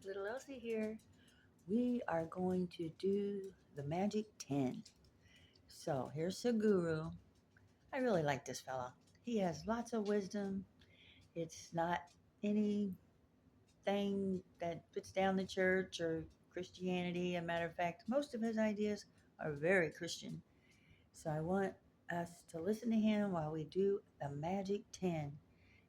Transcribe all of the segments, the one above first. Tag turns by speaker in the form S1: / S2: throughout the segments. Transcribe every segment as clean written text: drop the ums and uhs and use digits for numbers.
S1: Little Elsie here. We are going to do the Magic 10. So here's the guru. I really like this fella. He has lots of wisdom. It's not anything that puts down the church or Christianity. A matter of fact, most of his ideas are very Christian. So I want us to listen to him while we do the Magic 10.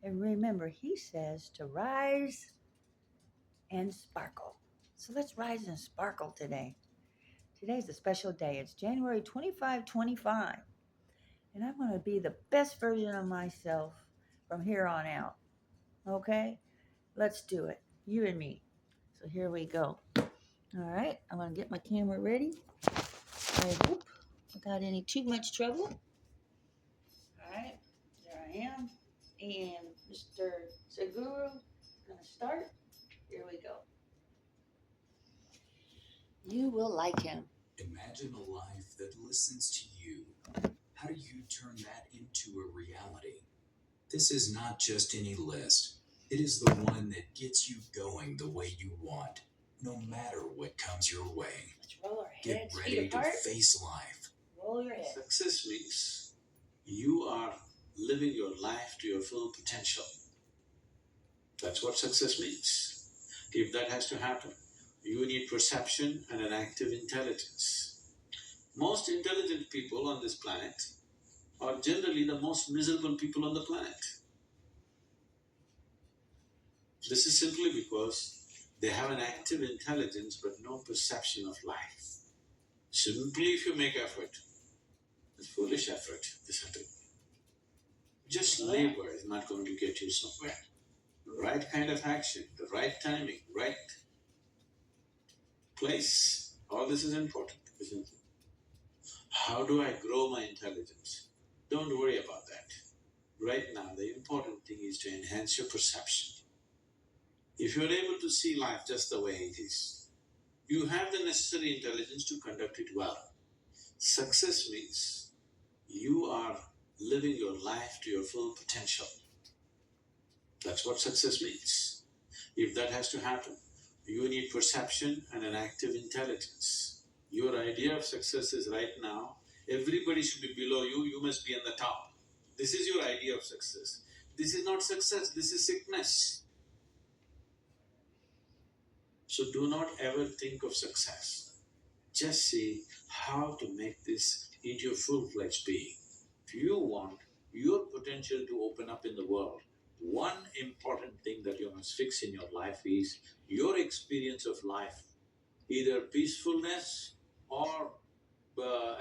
S1: And remember, he says to rise and sparkle. So let's rise and sparkle today. Today's a special day. It's January 25, 25. And I'm going to be the best version of myself from here on out. Okay? Let's do it. You and me. So here we go. All right. I'm going to get my camera ready. I hope without any too much trouble. All right. There I am. And Mr. Saguru is going to start. Here we go. You will like him.
S2: Imagine a life that listens to you. How do you turn that into a reality? This is not just any list. It is the one that gets you going the way you want, no matter what comes your way.
S1: Let's roll our
S2: Get
S1: heads.
S2: ready
S1: Feet
S2: to
S1: apart.
S2: face life.
S1: Roll your head.
S3: Success means you are living your life to your full potential. That's what success means. If that has to happen, you need perception and an active intelligence. Most intelligent people on this planet are generally the most miserable people on the planet. This is simply because they have an active intelligence but no perception of life. Simply if you make effort, it's foolish effort, isn't it? Just labor is not going to get you somewhere. The right kind of action, the right timing, right place. All this is important, isn't it? How do I grow my intelligence? Don't worry about that. Right now, the important thing is to enhance your perception. If you're able to see life just the way it is, you have the necessary intelligence to conduct it well. Success means you are living your life to your full potential. That's what success means. If that has to happen, you need perception and an active intelligence. Your idea of success is right now, everybody should be below you, you must be on the top. This is your idea of success. This is not success, this is sickness. So do not ever think of success. Just see how to make this into your full-fledged being. If you want your potential to open up in the world, one important thing that you must fix in your life is your experience of life, either peacefulness or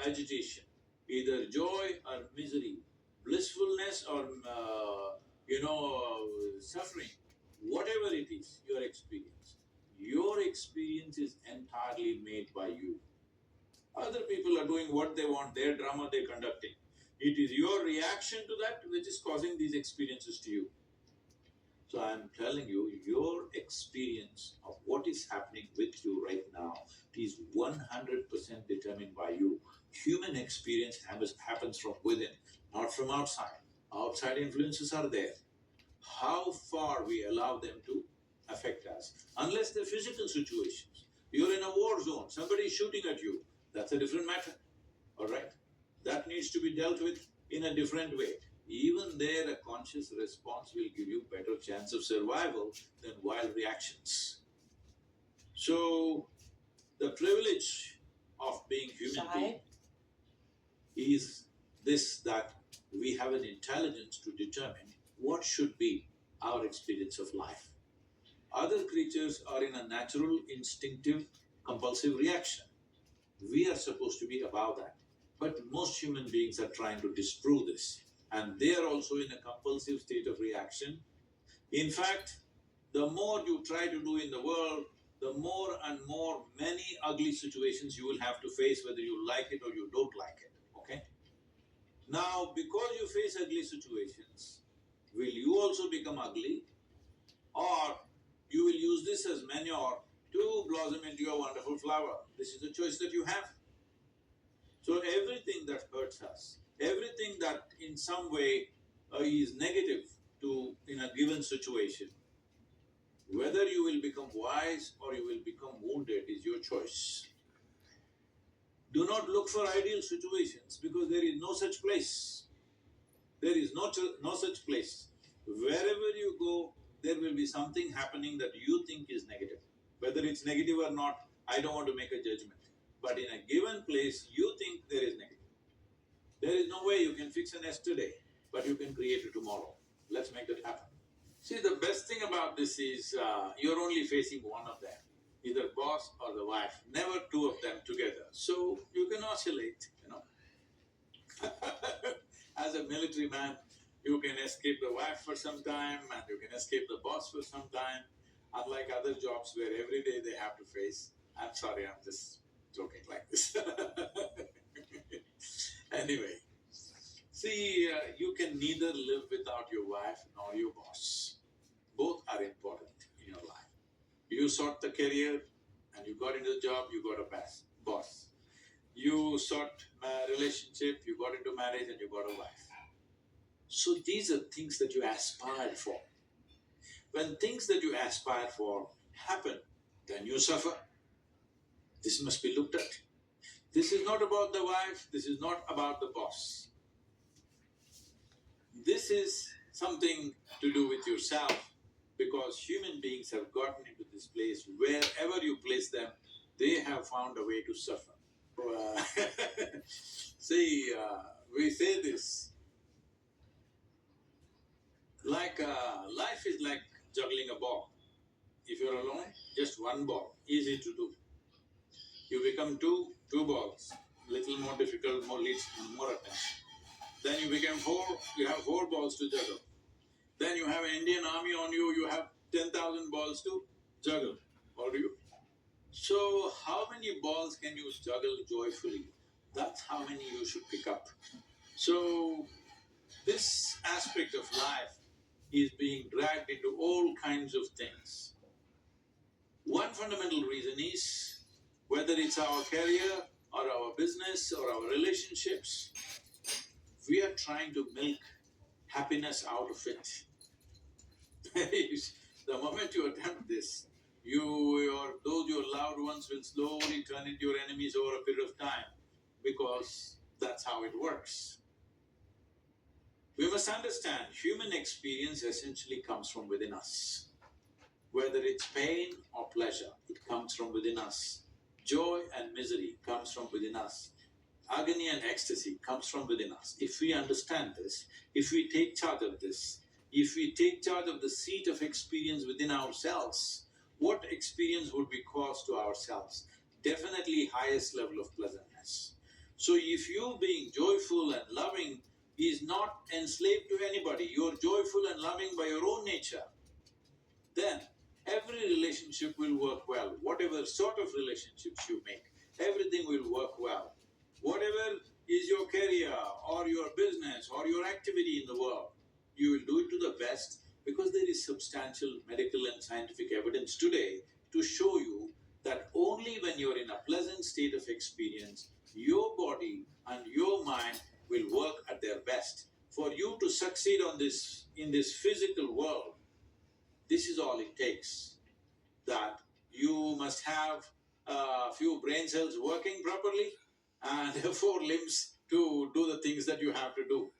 S3: agitation, either joy or misery, blissfulness or suffering, whatever it is, your experience. Your experience is entirely made by you. Other people are doing what they want, their drama they're conducting. It is your reaction to that which is causing these experiences to you. So I'm telling you, your experience of what is happening with you right now is 100% determined by you. Human experience happens from within, not from outside. Outside influences are there. How far we allow them to affect us, unless they're physical situations. You're in a war zone, somebody is shooting at you. That's a different matter. All right? That needs to be dealt with in a different way. Even there, a conscious response will give you better chance of survival than wild reactions. So, the privilege of being human being is this, that we have an intelligence to determine what should be our experience of life. Other creatures are in a natural, instinctive, compulsive reaction. We are supposed to be above that. But most human beings are trying to disprove this. And they are also in a compulsive state of reaction. In fact, the more you try to do in the world, the more and more many ugly situations you will have to face, whether you like it or you don't like it. Okay? Now, because you face ugly situations, will you also become ugly? Or you will use this as manure to blossom into a wonderful flower? This is a choice that you have. So everything that hurts us, everything that in some way is negative to in a given situation, whether you will become wise rise or you will become wounded is your choice. Do not look for ideal situations because there is no such place. There is no such place. Wherever you go, there will be something happening that you think is negative. Whether it's negative or not, I don't want to make a judgment. But in a given place, you think there is negative. There is no way you can fix an yesterday, but you can create a tomorrow. Let's make that happen. See, the best thing about this is you're only facing one of them, either boss or the wife, never two of them together. So you can oscillate, you know. As a military man, you can escape the wife for some time and you can escape the boss for some time, unlike other jobs where every day they have to face. I'm sorry, I'm just joking like this. Anyway, see, you can neither live without your wife nor your boss. Both are important in your life. You sought the career and you got into the job, you got a boss. You sought a relationship, you got into marriage and you got a wife. So these are things that you aspire for. When things that you aspire for happen, then you suffer. This must be looked at. This is not about the wife, this is not about the boss. This is something to do with yourself because human beings have gotten into this place wherever you place them, they have found a way to suffer. Uh, See, we say this like life is like juggling a ball. If you're alone, just one ball, easy to do. You become two balls, little more difficult, more attention. Then you become four, you have four balls to juggle. Then you have an Indian army on you, you have 10,000 balls to juggle. Or do you? So, how many balls can you juggle joyfully? That's how many you should pick up. So, this aspect of life is being dragged into all kinds of things. One fundamental reason is whether it's our career or our business or our relationships, we are trying to milk happiness out of it. The moment you attempt this, those your loved ones will slowly turn into your enemies over a period of time because that's how it works. We must understand human experience essentially comes from within us. Whether it's pain or pleasure, it comes from within us. Joy and misery comes from within us. Agony and ecstasy comes from within us. If we understand this, if we take charge of this, if we take charge of the seat of experience within ourselves, what experience would we cause to ourselves? Definitely highest level of pleasantness. So if you being joyful and loving is not enslaved to anybody, you're joyful and loving by your own nature, then every relationship will work well. Whatever sort of relationships you make, everything will work well. Whatever is your career or your business or your activity in the world, you will do it to the best because there is substantial medical and scientific evidence today to show you that only when you're in a pleasant state of experience, your body and your mind will work at their best. For you to succeed in this physical world, this is all it takes. That you must have a few brain cells working properly and four limbs to do the things that you have to do.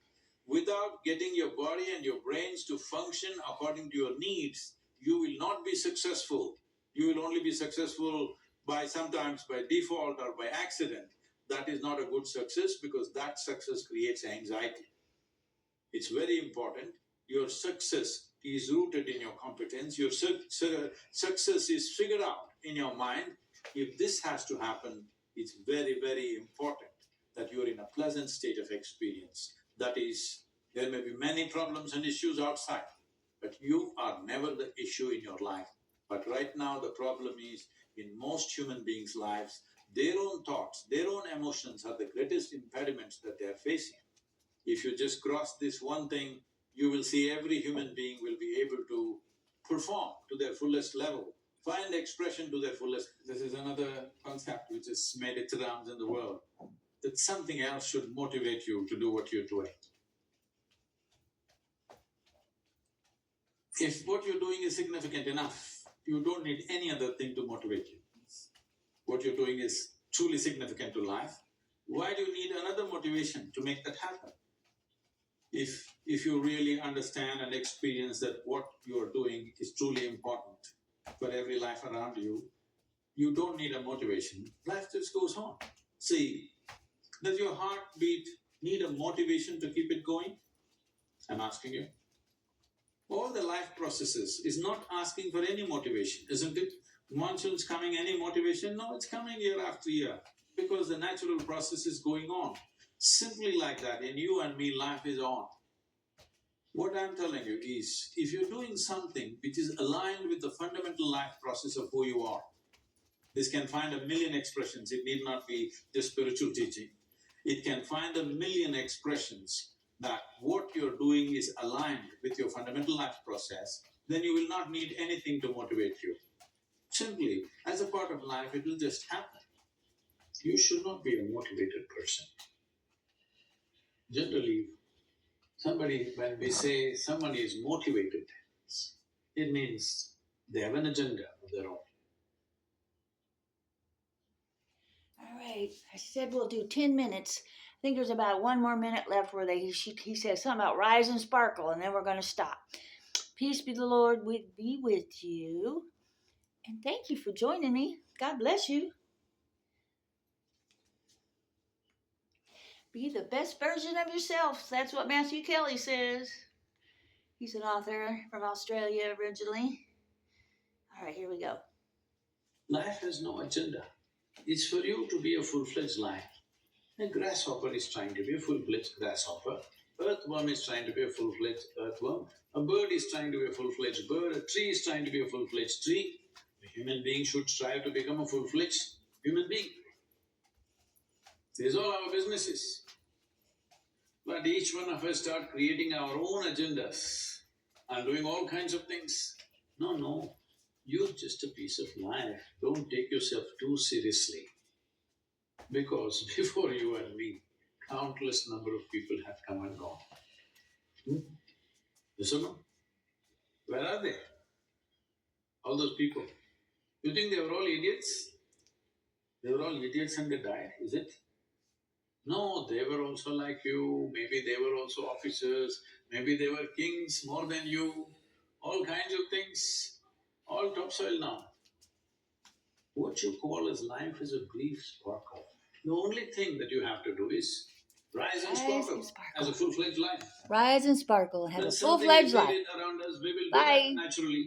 S3: Without getting your body and your brains to function according to your needs, you will not be successful. You will only be successful sometimes by default or by accident. That is not a good success because that success creates anxiety. It's very important. Your success is rooted in your competence. Your success is figured out in your mind. If this has to happen, it's very, very important that you're in a pleasant state of experience. That is, there may be many problems and issues outside, but you are never the issue in your life. But right now, the problem is in most human beings' lives, their own thoughts, their own emotions are the greatest impediments that they are facing. If you just cross this one thing, you will see every human being will be able to perform to their fullest level, find expression to their fullest. This is another concept which has made its rounds in the world, that something else should motivate you to do what you're doing. If what you're doing is significant enough, You don't need any other thing to motivate you. What you're doing is truly significant to life. Why do you need another motivation to make that happen? If you really understand and experience that what you're doing is truly important for every life around you, you don't need a motivation. Life just goes on. See, does your heartbeat need a motivation to keep it going? I'm asking you. All the life processes is not asking for any motivation, isn't it? Monsoon's coming, any motivation? No, it's coming year after year because the natural process is going on. Simply like that, in you and me, life is on. What I'm telling you is, if you're doing something which is aligned with the fundamental life process of who you are, this can find a million expressions. It need not be just spiritual teaching. It can find a million expressions that what you're doing is aligned with your fundamental life process. Then you will not need anything to motivate you. Simply, as a part of life, it will just happen. You should not be a motivated person. Generally, when we say somebody is motivated, it means they have an agenda of their own.
S1: All right. I said we'll do 10 minutes. I think there's about 1 more minute left where he says something about rise and sparkle, and then we're going to stop. Peace be the Lord be with you. And thank you for joining me. God bless you. Be the best version of yourself. That's what Matthew Kelly says. He's an author from Australia originally. All right, here we go.
S3: Life has no agenda. It's for you to be a full-fledged lion. A grasshopper is trying to be a full-fledged grasshopper. Earthworm is trying to be a full-fledged earthworm. A bird is trying to be a full-fledged bird. A tree is trying to be a full-fledged tree. A human being should strive to become a full-fledged human being. These are all our businesses. But each one of us start creating our own agendas and doing all kinds of things. No. You're just a piece of life. Don't take yourself too seriously. Because before you and me, countless number of people have come and gone. Yes or no? Where are they? All those people. You think they were all idiots? They were all idiots and they died, is it? No, they were also like you. Maybe they were also officers. Maybe they were kings more than you. All kinds of things. All topsoil now. What you call as life is a brief sparkle. The only thing that you have to do is rise and sparkle as a full-fledged life.
S1: Rise and sparkle and have
S3: When
S1: a
S3: something
S1: full-fledged
S3: is
S1: life.
S3: needed around us, we will do
S1: Bye.
S3: that naturally.